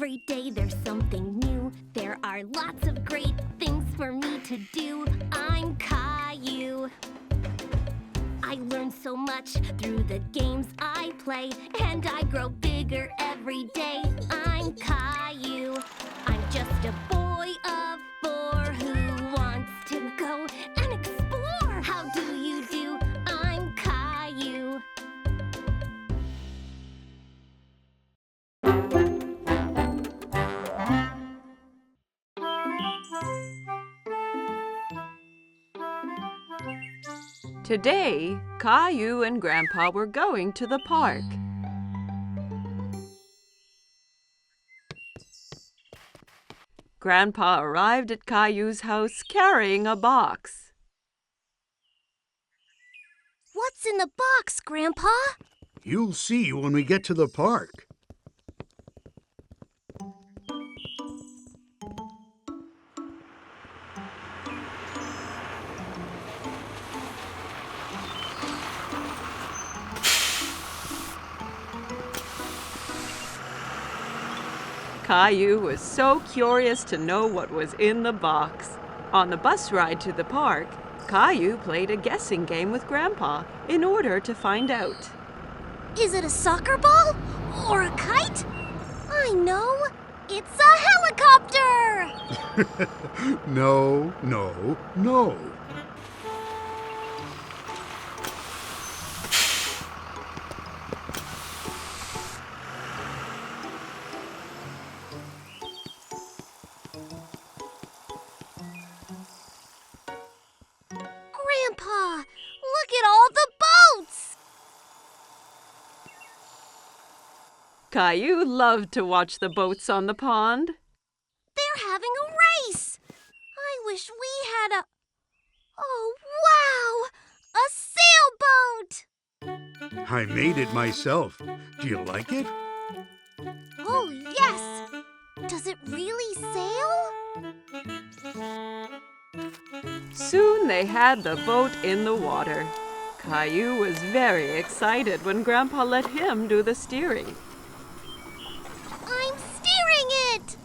Every day there's something new. There are lots of great things for me to do. I'm Caillou. I learn so much through the games I play, and I grow bigger every day. I'm Caillou. I'm just a boy of 4 who wants to go and explore. How do you do? I'm Caillou. Today, Caillou and Grandpa were going to the park. Grandpa arrived at Caillou's house carrying a box. What's in the box, Grandpa? You'll see when we get to the park. Caillou was so curious to know what was in the box. On the bus ride to the park, Caillou played a guessing game with Grandpa in order to find out. Is it a soccer ball or a kite? I know. It's a helicopter! No, no, no. Grandpa, look at all the boats! Caillou loved to watch the boats on the pond. They're having a race! I wish we had a... Oh, wow! A sailboat! I made it myself. Do you like it? Oh, yes! Does it really sail? Soon they had the boat in the water. Caillou was very excited when Grandpa let him do the steering. I'm steering it!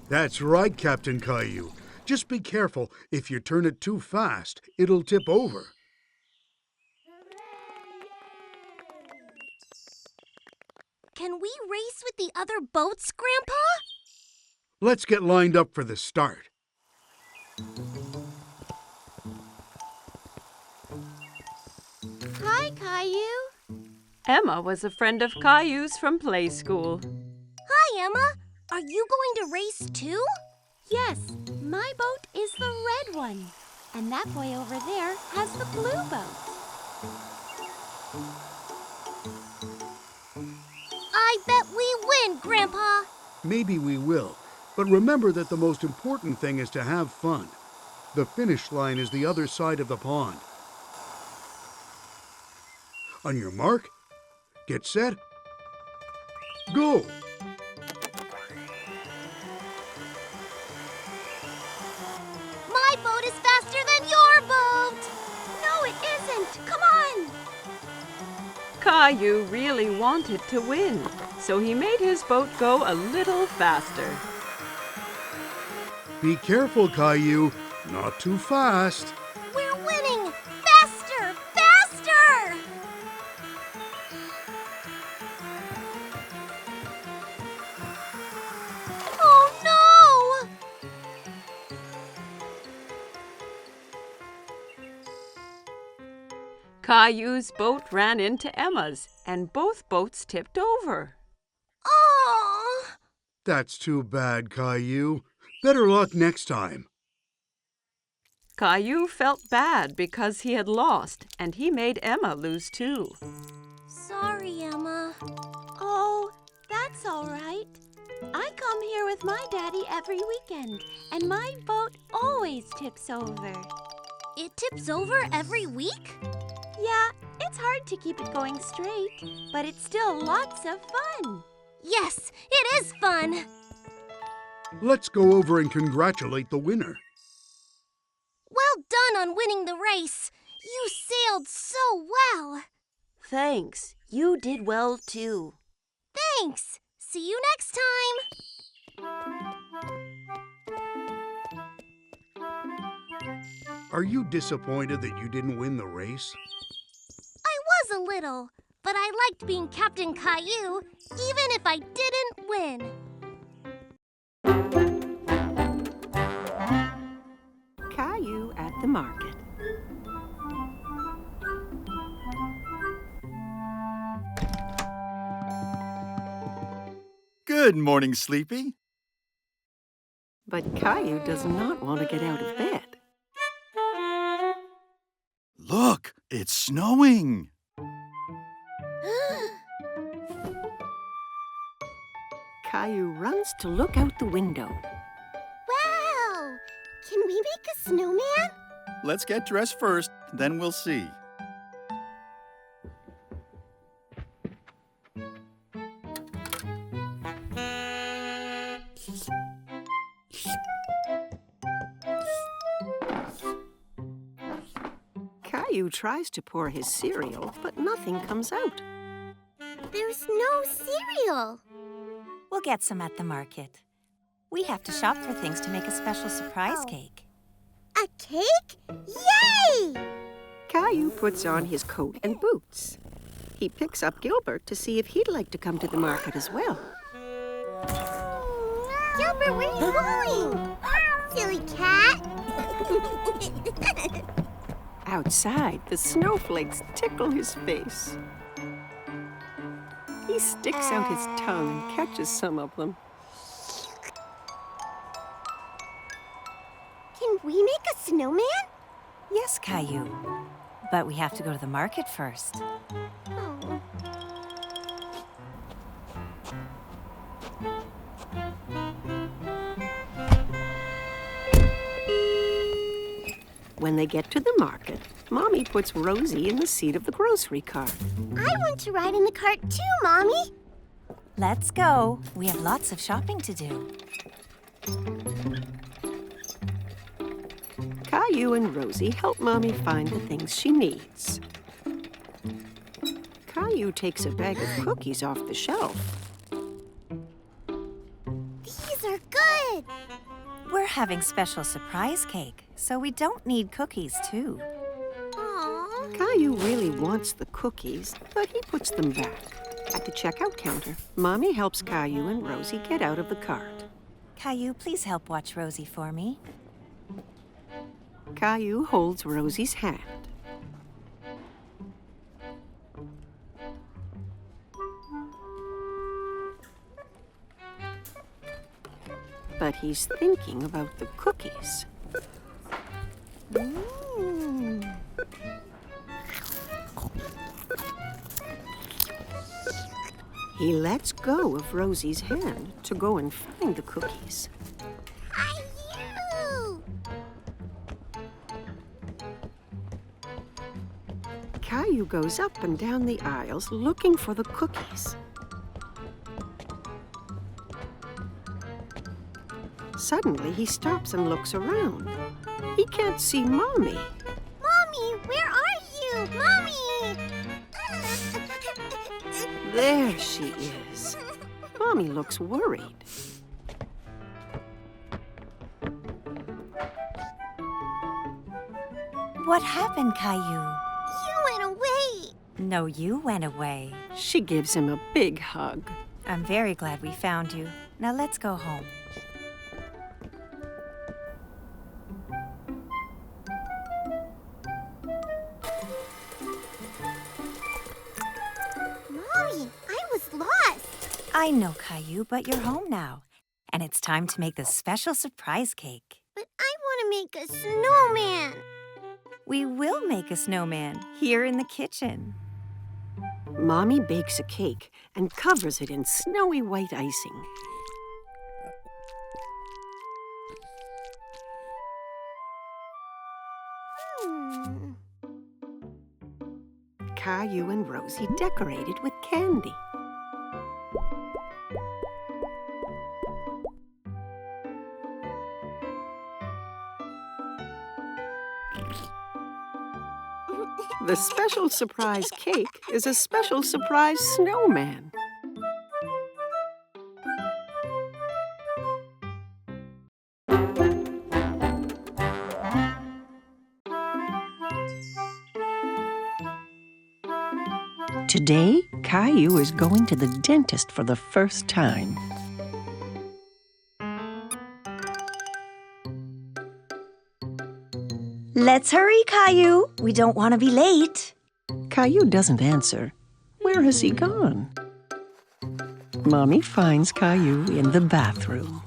That's right, Captain Caillou. Just be careful. If you turn it too fast, it'll tip over. Can we race with the other boats, Grandpa? Let's get lined up for the start. Hi, Caillou. Emma was a friend of Caillou's from play school. Hi, Emma. Are you going to race too? Yes, my boat is the red one. And that boy over there has the blue boat. I bet we win, Grandpa. Maybe we will. But remember that the most important thing is to have fun. The finish line is the other side of the pond. On your mark, get set, go! My boat is faster than your boat. No, it isn't. Come on. Caillou really wanted to win, so he made his boat go a little faster. Be careful, Caillou. Not too fast. We're winning! Faster! Faster! Oh, no! Caillou's boat ran into Emma's, and both boats tipped over. Oh! That's too bad, Caillou. Better luck next time. Caillou felt bad because he had lost, and he made Emma lose too. Sorry, Emma. Oh, that's all right. I come here with my daddy every weekend, and my boat always tips over. It tips over every week? Yeah, it's hard to keep it going straight, but it's still lots of fun. Yes, it is fun. Let's go over and congratulate the winner. Well done on winning the race. You sailed so well. Thanks. You did well, too. Thanks. See you next time. Are you disappointed that you didn't win the race? I was a little, but I liked being Captain Caillou, even if I didn't win. Caillou at the market. Good morning, Sleepy. But Caillou does not want to get out of bed. Look, it's snowing. Caillou runs to look out the window. Wow! Can we make a snowman? Let's get dressed first, then we'll see. Caillou tries to pour his cereal, but nothing comes out. There's no cereal. We'll get some at the market. We have to shop for things to make a special surprise cake. A cake? Yay! Caillou puts on his coat and boots. He picks up Gilbert to see if he'd like to come to the market as well. Gilbert, where are you going? Silly cat. Outside, the snowflakes tickle his face. He sticks out his tongue and catches some of them. Can we make a snowman? Yes, Caillou. But we have to go to the market first. Oh. When they get to the market, Mommy puts Rosie in the seat of the grocery cart. I want to ride in the cart too, Mommy. Let's go. We have lots of shopping to do. Caillou and Rosie help Mommy find the things she needs. Caillou takes a bag of cookies off the shelf. These are good. We're having special surprise cake, so we don't need cookies, too. Aww. Caillou really wants the cookies, but he puts them back. At the checkout counter, Mommy helps Caillou and Rosie get out of the cart. Caillou, please help watch Rosie for me. Caillou holds Rosie's hand. But he's thinking about the cookies. He lets go of Rosie's hand to go and find the cookies. Caillou! Caillou goes up and down the aisles looking for the cookies. Suddenly, he stops and looks around. He can't see Mommy. Mommy, where are you? Mommy! There she is. Mommy looks worried. What happened, Caillou? You went away. No, you went away. She gives him a big hug. I'm very glad we found you. Now let's go home. Mommy, I was lost. I know, Caillou, but you're home now. And it's time to make the special surprise cake. But I want to make a snowman. We will make a snowman here in the kitchen. Mommy bakes a cake and covers it in snowy white icing. Caillou and Rosie decorate it with candy. The special surprise cake is a special surprise snowman. Caillou is going to the dentist for the first time. Let's hurry, Caillou. We don't want to be late. Caillou doesn't answer. Where has he gone? Mommy finds Caillou in the bathroom.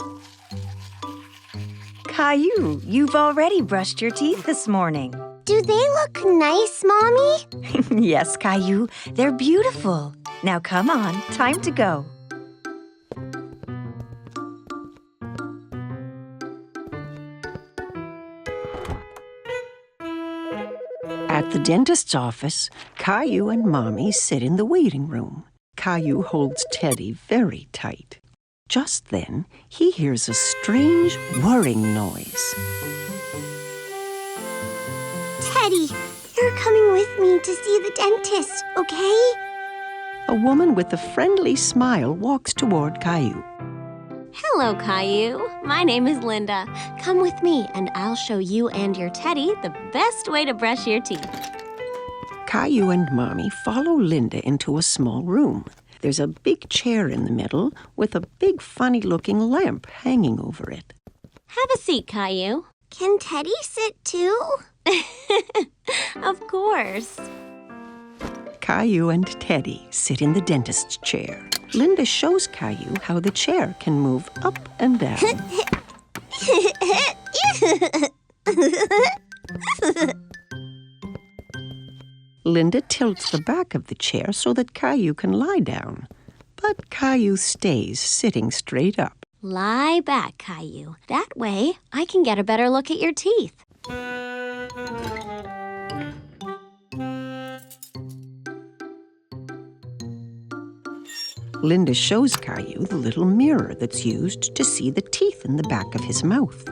Caillou, you've already brushed your teeth this morning. Do they look nice, Mommy? Yes, Caillou, they're beautiful. Now come on, time to go. At the dentist's office, Caillou and Mommy sit in the waiting room. Caillou holds Teddy very tight. Just then, he hears a strange whirring noise. Teddy, you're coming with me to see the dentist, okay? A woman with a friendly smile walks toward Caillou. Hello, Caillou. My name is Linda. Come with me, and I'll show you and your Teddy the best way to brush your teeth. Caillou and Mommy follow Linda into a small room. There's a big chair in the middle with a big funny-looking lamp hanging over it. Have a seat, Caillou. Can Teddy sit too? Of course. Caillou and Teddy sit in the dentist's chair. Linda shows Caillou how the chair can move up and down. Linda tilts the back of the chair so that Caillou can lie down. But Caillou stays sitting straight up. Lie back, Caillou. That way, I can get a better look at your teeth. Linda shows Caillou the little mirror that's used to see the teeth in the back of his mouth.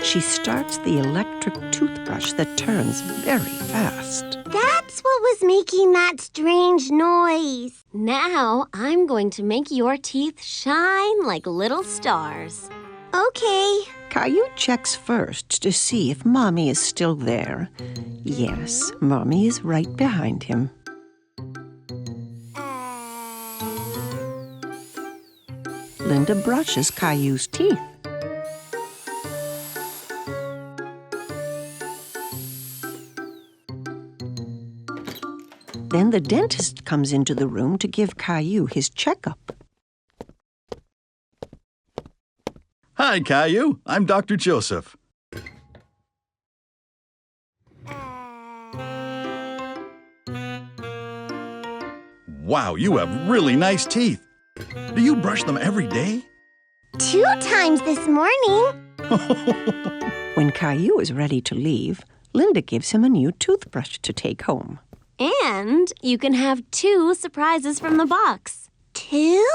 She starts the electric toothbrush that turns very fast. That's what was making that strange noise. Now, I'm going to make your teeth shine like little stars. Okay. Caillou checks first to see if Mommy is still there. Yes, Mommy is right behind him. Linda brushes Caillou's teeth. Then the dentist comes into the room to give Caillou his checkup. Hi, Caillou. I'm Dr. Joseph. Wow, you have really nice teeth. Do you brush them every day? 2 times this morning. When Caillou is ready to leave, Linda gives him a new toothbrush to take home. And you can have 2 surprises from the box. 2?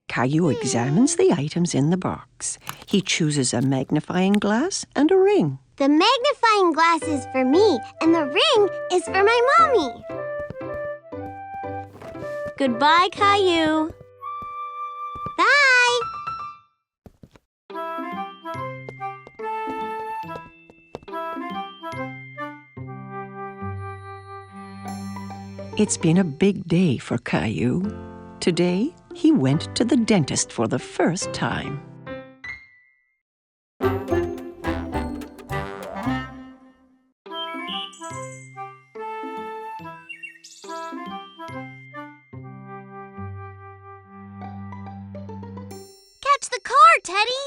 Caillou examines the items in the box. He chooses a magnifying glass and a ring. The magnifying glass is for me, and the ring is for my mommy. Goodbye, Caillou. Bye. It's been a big day for Caillou. Today, he went to the dentist for the first time. Catch the car, Teddy.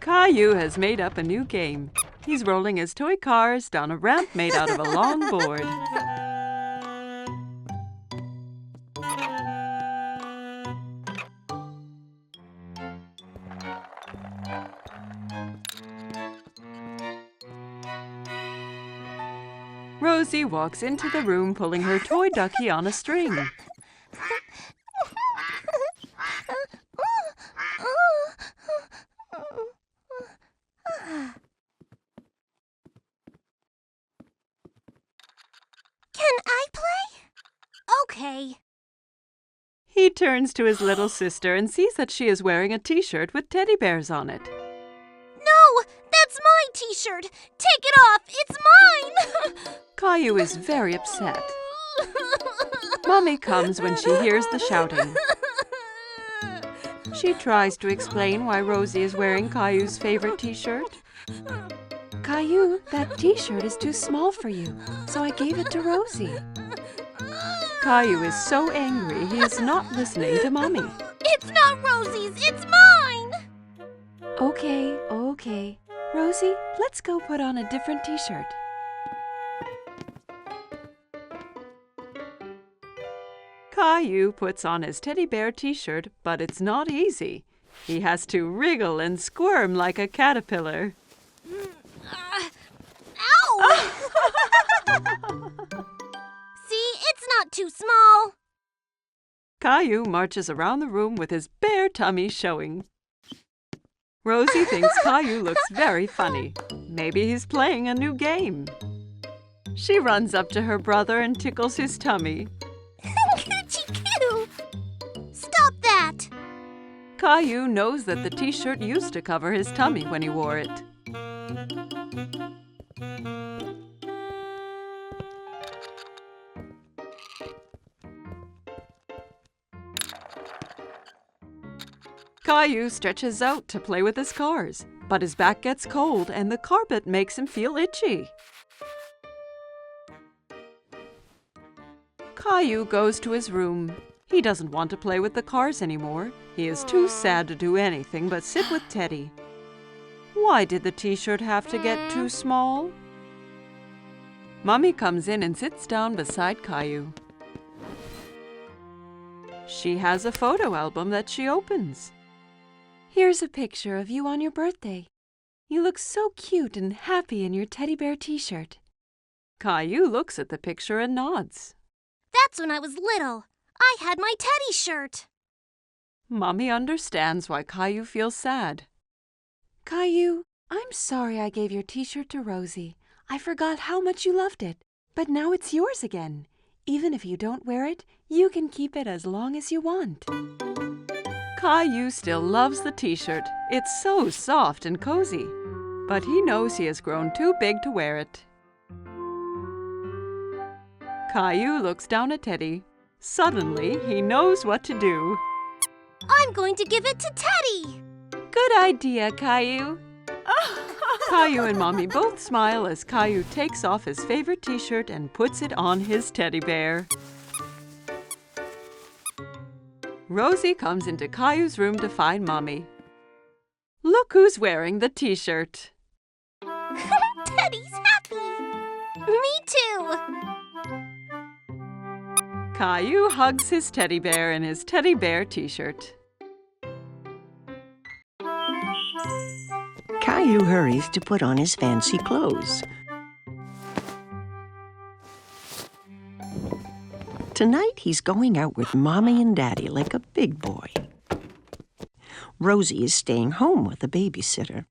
Caillou has made up a new game. He's rolling his toy cars down a ramp made out of a long board. Rosie walks into the room pulling her toy ducky on a string. Can I play? Okay. He turns to his little sister and sees that she is wearing a t-shirt with teddy bears on it. No, that's t-shirt! Take it off! It's mine! Caillou is very upset. Mommy comes when she hears the shouting. She tries to explain why Rosie is wearing Caillou's favorite t-shirt. Caillou, that t-shirt is too small for you, so I gave it to Rosie. Caillou is so angry he is not listening to Mommy. It's not Rosie's, it's mine! Okay. Rosie, let's go put on a different t-shirt. Caillou puts on his teddy bear t-shirt, but it's not easy. He has to wriggle and squirm like a caterpillar. Ow! See, it's not too small. Caillou marches around the room with his bare tummy showing. Rosie thinks Caillou looks very funny. Maybe he's playing a new game. She runs up to her brother and tickles his tummy. Coochie-coo! Stop that! Caillou knows that the t-shirt used to cover his tummy when he wore it. Caillou stretches out to play with his cars, but his back gets cold and the carpet makes him feel itchy. Caillou goes to his room. He doesn't want to play with the cars anymore. He is too sad to do anything but sit with Teddy. Why did the t-shirt have to get too small? Mommy comes in and sits down beside Caillou. She has a photo album that she opens. Here's a picture of you on your birthday. You look so cute and happy in your teddy bear t-shirt. Caillou looks at the picture and nods. That's when I was little. I had my teddy shirt. Mommy understands why Caillou feels sad. Caillou, I'm sorry I gave your t-shirt to Rosie. I forgot how much you loved it, but now it's yours again. Even if you don't wear it, you can keep it as long as you want. Caillou still loves the t-shirt. It's so soft and cozy. But he knows he has grown too big to wear it. Caillou looks down at Teddy. Suddenly, he knows what to do. I'm going to give it to Teddy! Good idea, Caillou. Caillou and Mommy both smile as Caillou takes off his favorite t-shirt and puts it on his teddy bear. Rosie comes into Caillou's room to find Mommy. Look who's wearing the t-shirt. Teddy's happy! Me too! Caillou hugs his teddy bear in his teddy bear t-shirt. Caillou hurries to put on his fancy clothes. Tonight he's going out with Mommy and Daddy like a big boy. Rosie is staying home with a babysitter.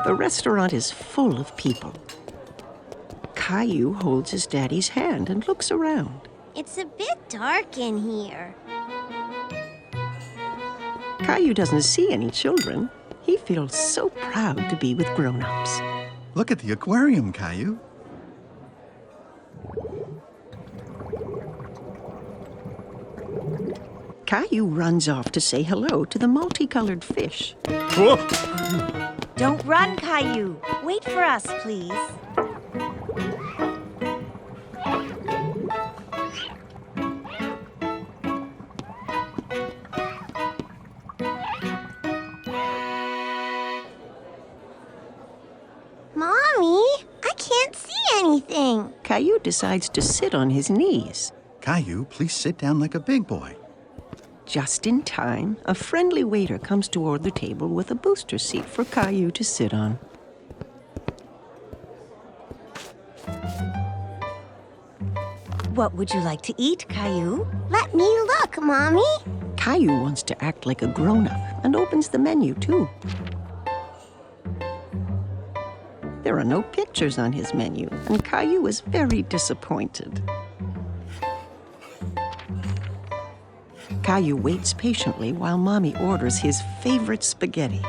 The restaurant is full of people. Caillou holds his daddy's hand and looks around. It's a bit dark in here. Caillou doesn't see any children. He feels so proud to be with grown-ups. Look at the aquarium, Caillou. Caillou runs off to say hello to the multicolored fish. Whoa! Don't run, Caillou. Wait for us, please. Mommy, I can't see anything. Caillou decides to sit on his knees. Caillou, please sit down like a big boy. Just in time, a friendly waiter comes toward the table with a booster seat for Caillou to sit on. What would you like to eat, Caillou? Let me look, Mommy. Caillou wants to act like a grown-up and opens the menu, too. There are no pictures on his menu, and Caillou is very disappointed. Caillou waits patiently while Mommy orders his favorite spaghetti.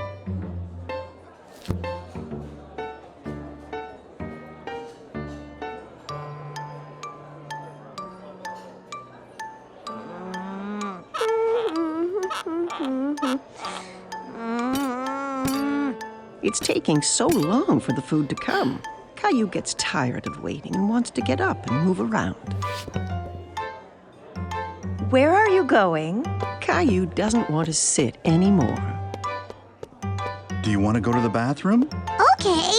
It's taking so long for the food to come. Caillou gets tired of waiting and wants to get up and move around. Where are you going? Caillou doesn't want to sit anymore. Do you want to go to the bathroom? Okay.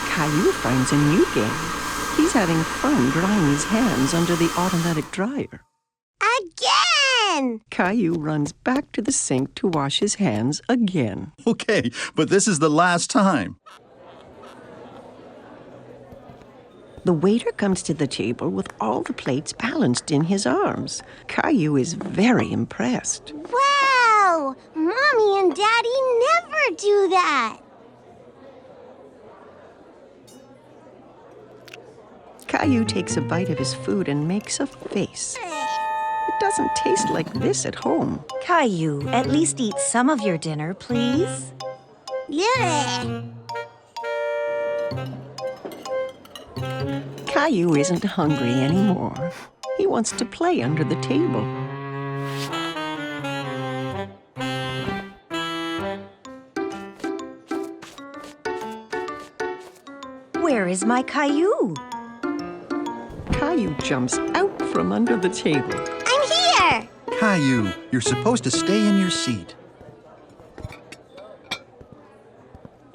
Caillou finds a new game. He's having fun drying his hands under the automatic dryer. Again! Caillou runs back to the sink to wash his hands again. Okay, but this is the last time. The waiter comes to the table with all the plates balanced in his arms. Caillou is very impressed. Wow! Mommy and Daddy never do that! Caillou takes a bite of his food and makes a face. It doesn't taste like this at home. Caillou, at least eat some of your dinner, please. Yeah. Caillou isn't hungry anymore. He wants to play under the table. Where is my Caillou? Caillou jumps out from under the table. I'm here! Caillou, you're supposed to stay in your seat.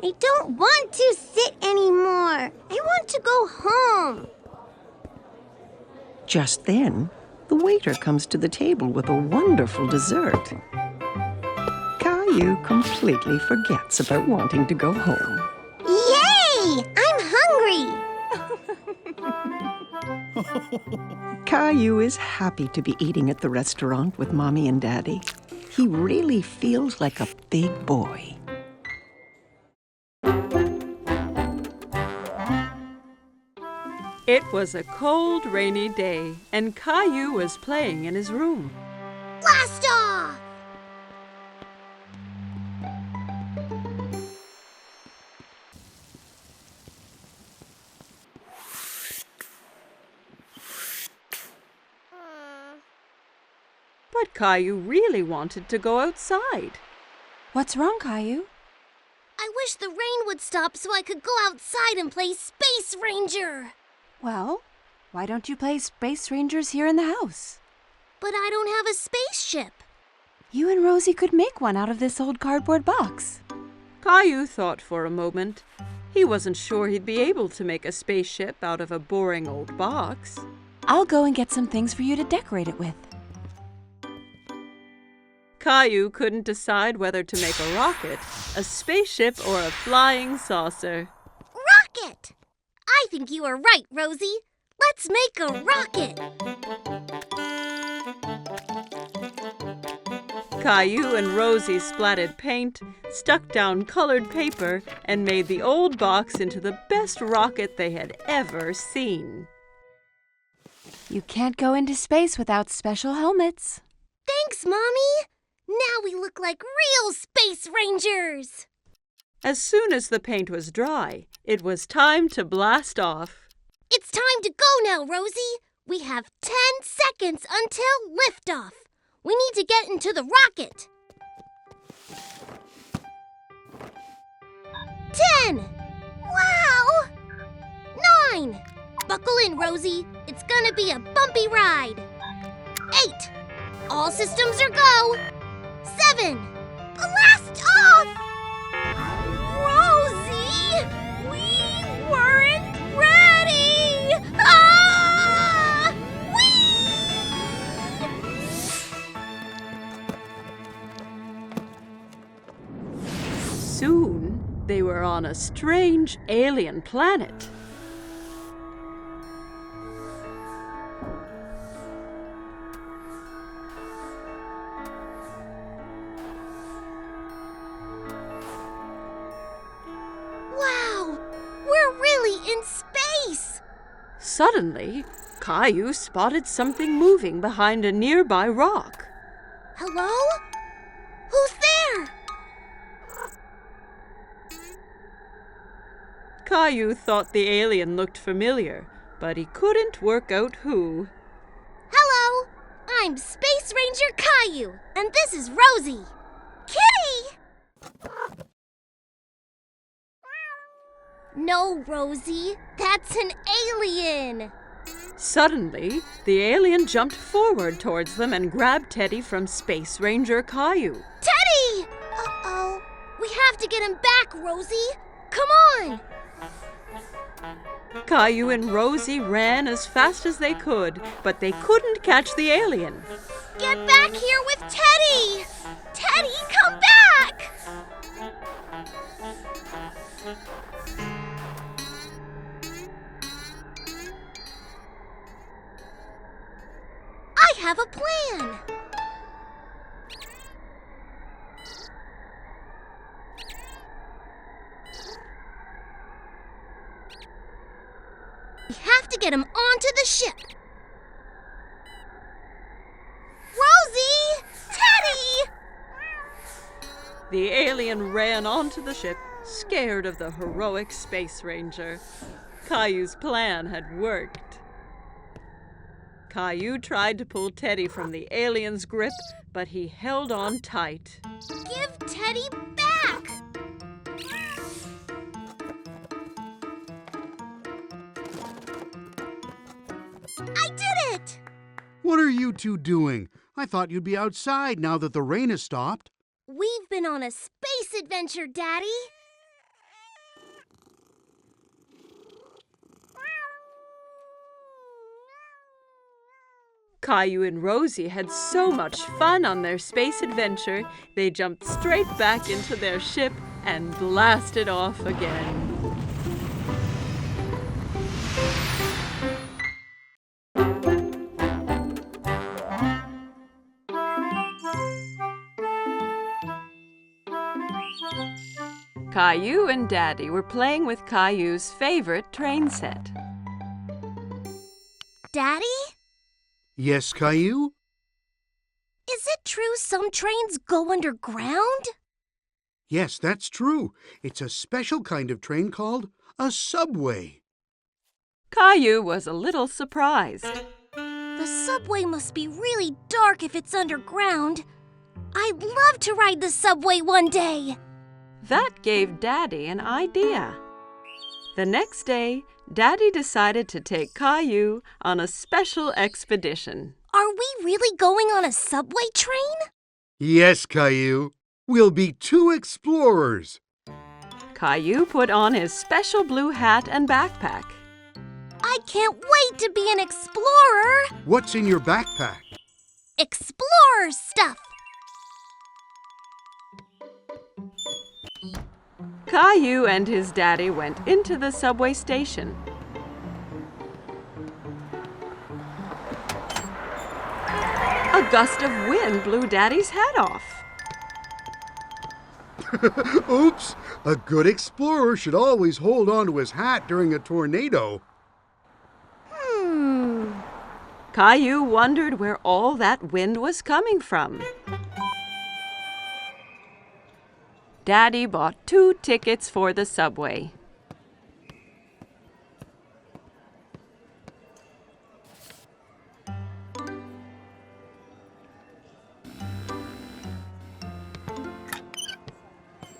I don't want to sit anymore. I want to go home. Just then, the waiter comes to the table with a wonderful dessert. Caillou completely forgets about wanting to go home. Yay! I'm hungry! Caillou is happy to be eating at the restaurant with Mommy and Daddy. He really feels like a big boy. It was a cold, rainy day, and Caillou was playing in his room. Blast off! But Caillou really wanted to go outside. What's wrong, Caillou? I wish the rain would stop so I could go outside and play Space Ranger. Well, why don't you play Space Rangers here in the house? But I don't have a spaceship. You and Rosie could make one out of this old cardboard box. Caillou thought for a moment. He wasn't sure he'd be able to make a spaceship out of a boring old box. I'll go and get some things for you to decorate it with. Caillou couldn't decide whether to make a rocket, a spaceship, or a flying saucer. Rocket! I think you are right, Rosie. Let's make a rocket. Caillou and Rosie splatted paint, stuck down colored paper, and made the old box into the best rocket they had ever seen. You can't go into space without special helmets. Thanks, Mommy. Now we look like real Space Rangers. As soon as the paint was dry, it was time to blast off. It's time to go now, Rosie. We have 10 seconds until liftoff. We need to get into the rocket. 10. Wow. 9. Buckle in, Rosie. It's gonna be a bumpy ride. 8. All systems are go. 7. Blast off! Rosie! We weren't ready! Ah! Soon, they were on a strange alien planet. Wow! We're really in space! space! Suddenly, Caillou spotted something moving behind a nearby rock. Hello? Who's there? Caillou thought the alien looked familiar, but he couldn't work out who. Hello! I'm Space Ranger Caillou, and this is Rosie. Kitty! No, Rosie, that's an alien. Suddenly, the alien jumped forward towards them and grabbed Teddy from Space Ranger Caillou. Teddy! Uh-oh. We have to get him back, Rosie. Come on! Caillou and Rosie ran as fast as they could, but they couldn't catch the alien. Get back here with Teddy! Teddy, come back! I have a plan! We have to get him onto the ship. Rosie! Teddy! The alien ran onto the ship, scared of the heroic Space Ranger. Caillou's plan had worked. Caillou tried to pull Teddy from the alien's grip, but he held on tight. Give Teddy back! I did it! What are you two doing? I thought you'd be outside now that the rain has stopped. We've been on a space adventure, Daddy. Caillou and Rosie had so much fun on their space adventure, they jumped straight back into their ship and blasted off again. Caillou and Daddy were playing with Caillou's favorite train set. Daddy? Yes, Caillou? Is it true some trains go underground? Yes, that's true. It's a special kind of train called a subway. Caillou was a little surprised. The subway must be really dark if it's underground. I'd love to ride the subway one day. That gave Daddy an idea. The next day, Daddy decided to take Caillou on a special expedition. Are we really going on a subway train? Yes, Caillou. We'll be 2 explorers. Caillou put on his special blue hat and backpack. I can't wait to be an explorer. What's in your backpack? Explorer stuff. Caillou and his daddy went into the subway station. A gust of wind blew Daddy's hat off. Oops! A good explorer should always hold on to his hat during a tornado. Caillou wondered where all that wind was coming from. Daddy bought 2 tickets for the subway.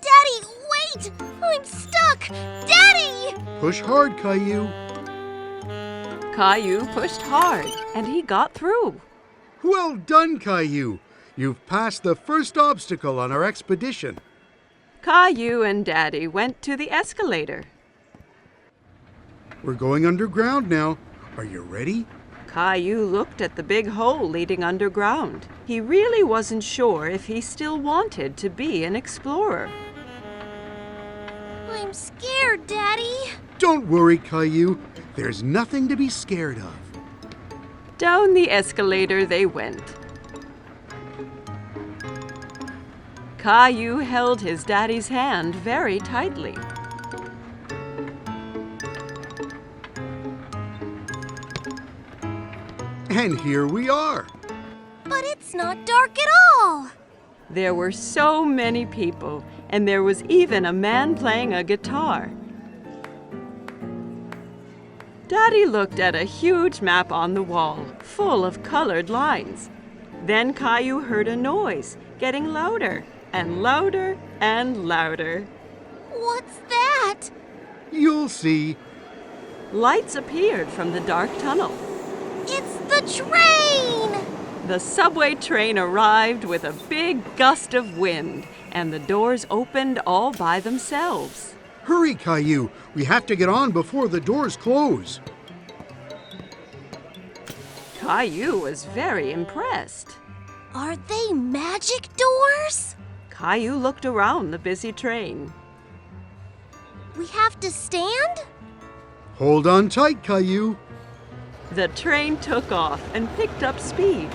Daddy, wait! I'm stuck! Daddy! Push hard, Caillou. Caillou pushed hard, and he got through. Well done, Caillou. You've passed the first obstacle on our expedition. Caillou and Daddy went to the escalator. We're going underground now. Are you ready? Caillou looked at the big hole leading underground. He really wasn't sure if he still wanted to be an explorer. I'm scared, Daddy. Don't worry, Caillou. There's nothing to be scared of. Down the escalator they went. Caillou held his daddy's hand very tightly. And here we are. But it's not dark at all. There were so many people, and there was even a man playing a guitar. Daddy looked at a huge map on the wall, full of colored lines. Then Caillou heard a noise, getting louder and louder and louder. What's that? You'll see. Lights appeared from the dark tunnel. It's the train! The subway train arrived with a big gust of wind, and the doors opened all by themselves. Hurry, Caillou. We have to get on before the doors close. Caillou was very impressed. Are they magic doors? Caillou looked around the busy train. We have to stand? Hold on tight, Caillou. The train took off and picked up speed.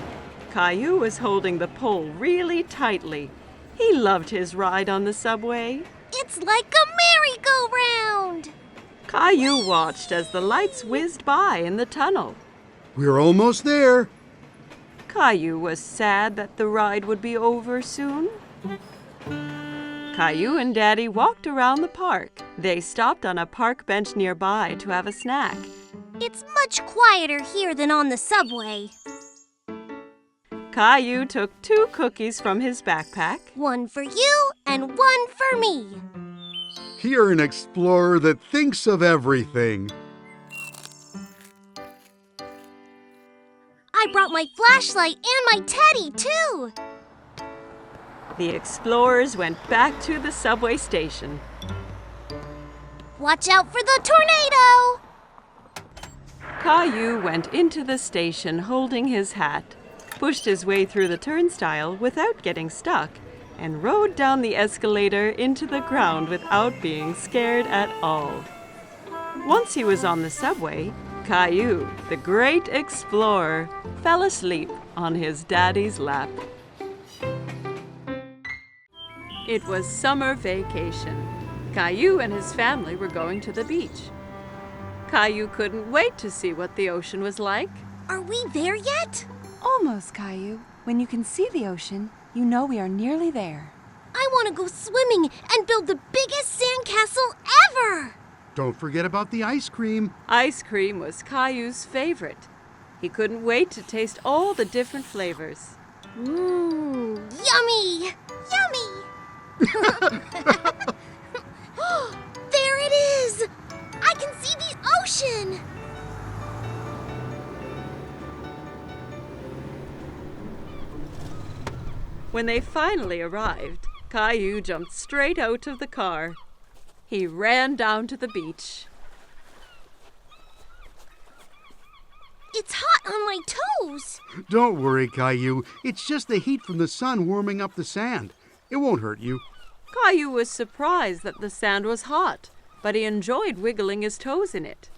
Caillou was holding the pole really tightly. He loved his ride on the subway. It's like a merry-go-round! Caillou watched as the lights whizzed by in the tunnel. We're almost there. Caillou was sad that the ride would be over soon. Caillou and Daddy walked around the park. They stopped on a park bench nearby to have a snack. It's much quieter here than on the subway. Caillou took 2 cookies from his backpack. One for you and one for me. You're an explorer that thinks of everything. I brought my flashlight and my teddy, too. The explorers went back to the subway station. Watch out for the tornado! Caillou went into the station holding his hat, pushed his way through the turnstile without getting stuck, and rode down the escalator into the ground without being scared at all. Once he was on the subway, Caillou, the great explorer, fell asleep on his daddy's lap. It was summer vacation. Caillou and his family were going to the beach. Caillou couldn't wait to see what the ocean was like. Are we there yet? Almost, Caillou. When you can see the ocean, you know we are nearly there. I want to go swimming and build the biggest sandcastle ever! Don't forget about the ice cream. Ice cream was Caillou's favorite. He couldn't wait to taste all the different flavors. Mmm, yummy! Yummy! There it is! I can see the ocean! When they finally arrived, Caillou jumped straight out of the car. He ran down to the beach. It's hot on my toes! Don't worry, Caillou. It's just the heat from the sun warming up the sand. It won't hurt you. Caillou was surprised that the sand was hot, but he enjoyed wiggling his toes in it.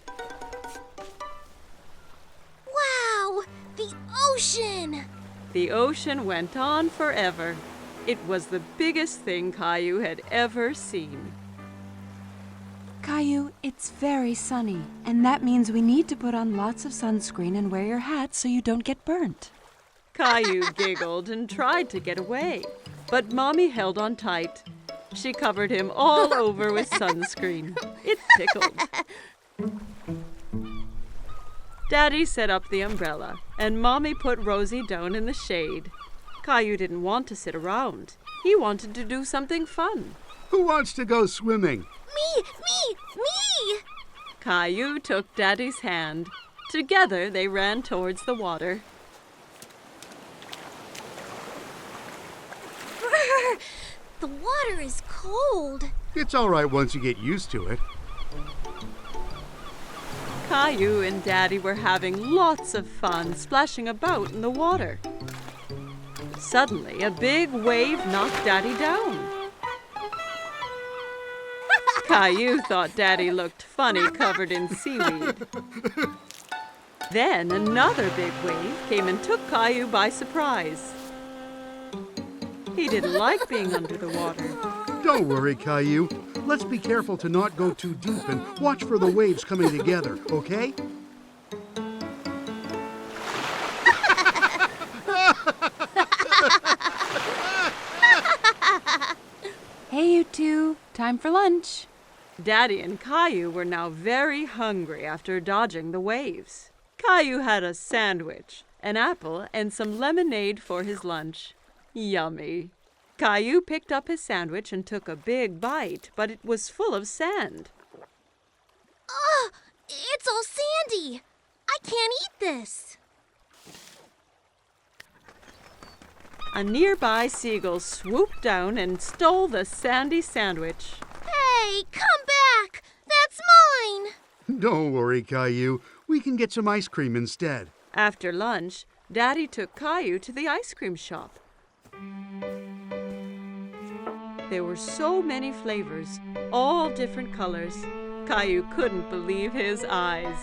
Wow! The ocean! The ocean went on forever. It was the biggest thing Caillou had ever seen. Caillou, it's very sunny, and that means we need to put on lots of sunscreen and wear your hat so you don't get burnt. Caillou giggled and tried to get away, but Mommy held on tight. She covered him all over with sunscreen. It tickled. Daddy set up the umbrella, and Mommy put Rosie down in the shade. Caillou didn't want to sit around. He wanted to do something fun. Who wants to go swimming? Me! Caillou took Daddy's hand. Together they ran towards the water. Brr, the water is cold. It's all right once you get used to it. Caillou and Daddy were having lots of fun splashing about in the water. Suddenly, a big wave knocked Daddy down. Caillou thought Daddy looked funny covered in seaweed. Then another big wave came and took Caillou by surprise. He didn't like being under the water. Don't worry, Caillou. Let's be careful to not go too deep and watch for the waves coming together, okay? you two. Time for lunch. Daddy and Caillou were now very hungry after dodging the waves. Caillou had a sandwich, an apple, and some lemonade for his lunch. Yummy. Caillou picked up his sandwich and took a big bite, but it was full of sand. Ugh! It's all sandy! I can't eat this! A nearby seagull swooped down and stole the sandy sandwich. Hey, come back! That's mine! Don't worry, Caillou. We can get some ice cream instead. After lunch, Daddy took Caillou to the ice cream shop. There were so many flavors, all different colors. Caillou couldn't believe his eyes.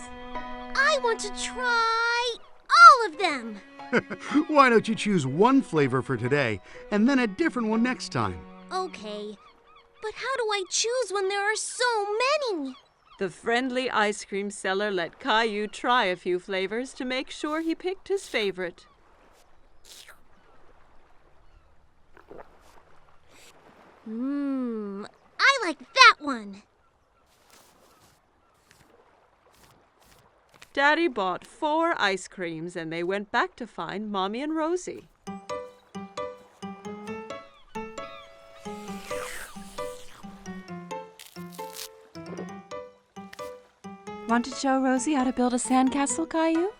I want to try all of them! Why don't you choose one flavor for today and then a different one next time? Okay, but how do I choose when there are so many? The friendly ice cream seller let Caillou try a few flavors to make sure he picked his favorite. I like that one. Daddy bought 4 ice creams and they went back to find Mommy and Rosie. Want to show Rosie how to build a sandcastle, Caillou?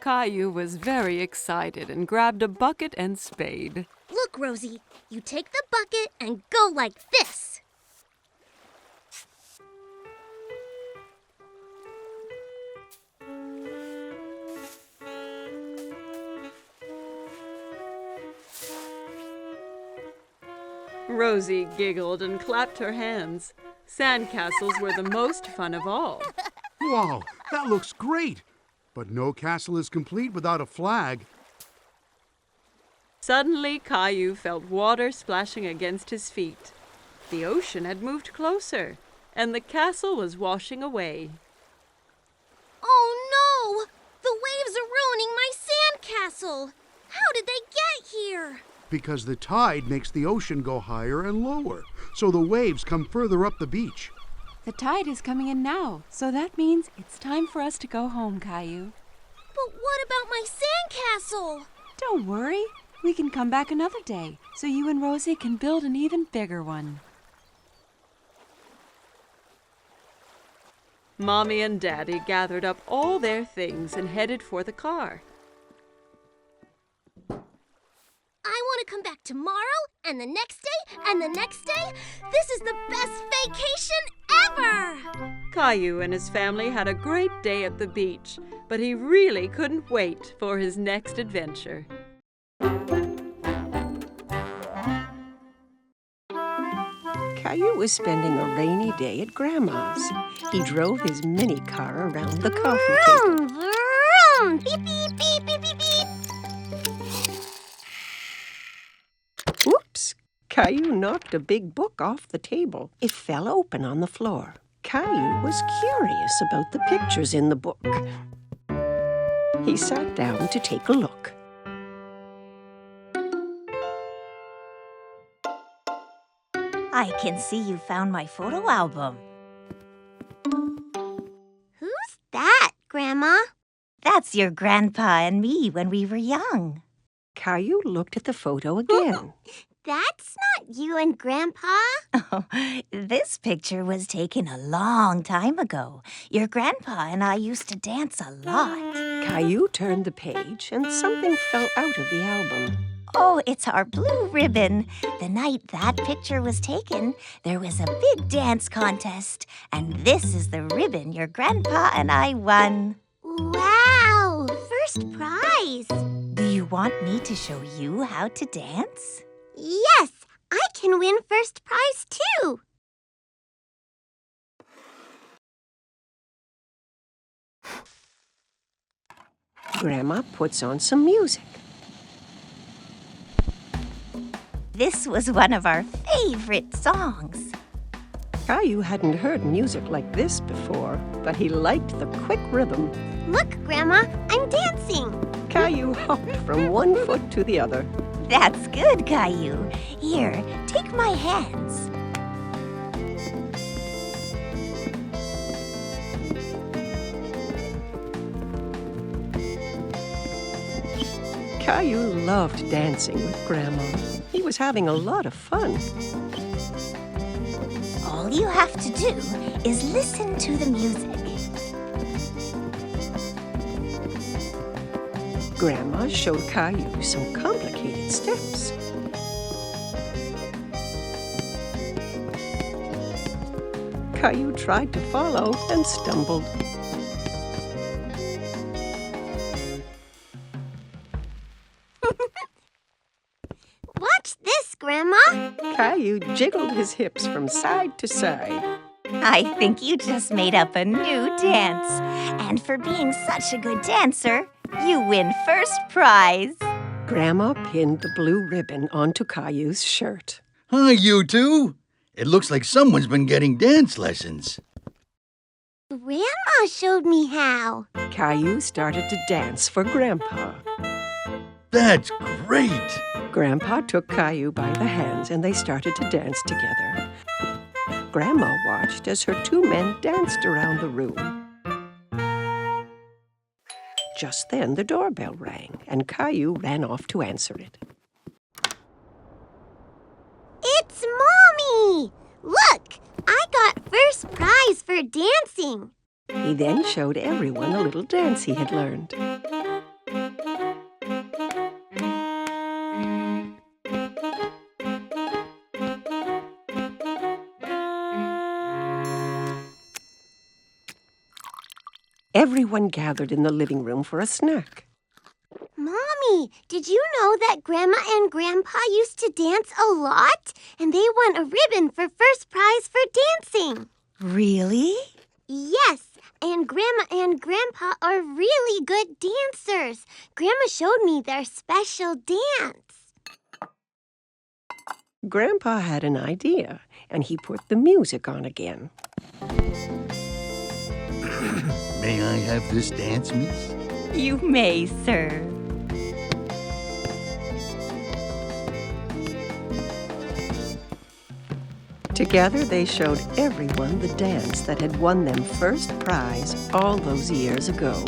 Caillou was very excited and grabbed a bucket and spade. Look, Rosie, you take the bucket and go like this. Rosie giggled and clapped her hands. Sandcastles were the most fun of all. Wow, that looks great! But no castle is complete without a flag. Suddenly, Caillou felt water splashing against his feet. The ocean had moved closer, and the castle was washing away. Oh no! The waves are ruining my sandcastle! How did they get here? Because the tide makes the ocean go higher and lower, so the waves come further up the beach. The tide is coming in now, so that means it's time for us to go home, Caillou. But what about my sandcastle? Don't worry. We can come back another day, so you and Rosie can build an even bigger one. Mommy and Daddy gathered up all their things and headed for the car. I want to come back tomorrow, and the next day, and the next day. This is the best vacation ever! Caillou and his family had a great day at the beach, but he really couldn't wait for his next adventure. Caillou was spending a rainy day at Grandma's. He drove his mini car around the coffee table. Vroom, vroom. Beep, beep, beep, beep, beep, beep. Whoops! Caillou knocked a big book off the table. It fell open on the floor. Caillou was curious about the pictures in the book. He sat down to take a look. I can see you found my photo album. Who's that, Grandma? That's your grandpa and me when we were young. Caillou looked at the photo again. That's not you and Grandpa. Oh, this picture was taken a long time ago. Your grandpa and I used to dance a lot. Caillou turned the page and something fell out of the album. Oh, it's our blue ribbon. The night that picture was taken, there was a big dance contest. And this is the ribbon your grandpa and I won. Wow! First prize! Do you want me to show you how to dance? Yes! I can win first prize, too! Grandma puts on some music. This was one of our favorite songs. Caillou hadn't heard music like this before, but he liked the quick rhythm. Look, Grandma, I'm dancing! Caillou hopped from one foot to the other. That's good, Caillou. Here, take my hands. Caillou loved dancing with Grandma. He was having a lot of fun. All you have to do is listen to the music. Grandma showed Caillou some complicated steps. Caillou tried to follow and stumbled. Watch this, Grandma. Caillou jiggled his hips from side to side. I think you just made up a new dance. And for being such a good dancer, you win first prize. Grandma pinned the blue ribbon onto Caillou's shirt. Hi, you two. It looks like someone's been getting dance lessons. Grandma showed me how. Caillou started to dance for Grandpa. That's great. Grandpa took Caillou by the hands and they started to dance together. Grandma watched as her two men danced around the room. Just then the doorbell rang and Caillou ran off to answer it. It's Mommy! Look, I got first prize for dancing. He then showed everyone a little dance he had learned. Everyone gathered in the living room for a snack. Mommy, did you know that Grandma and Grandpa used to dance a lot? And they won a ribbon for first prize for dancing. Really? Yes, and Grandma and Grandpa are really good dancers. Grandma showed me their special dance. Grandpa had an idea, and he put the music on again. May I have this dance, miss? You may, sir. Together they showed everyone the dance that had won them first prize all those years ago.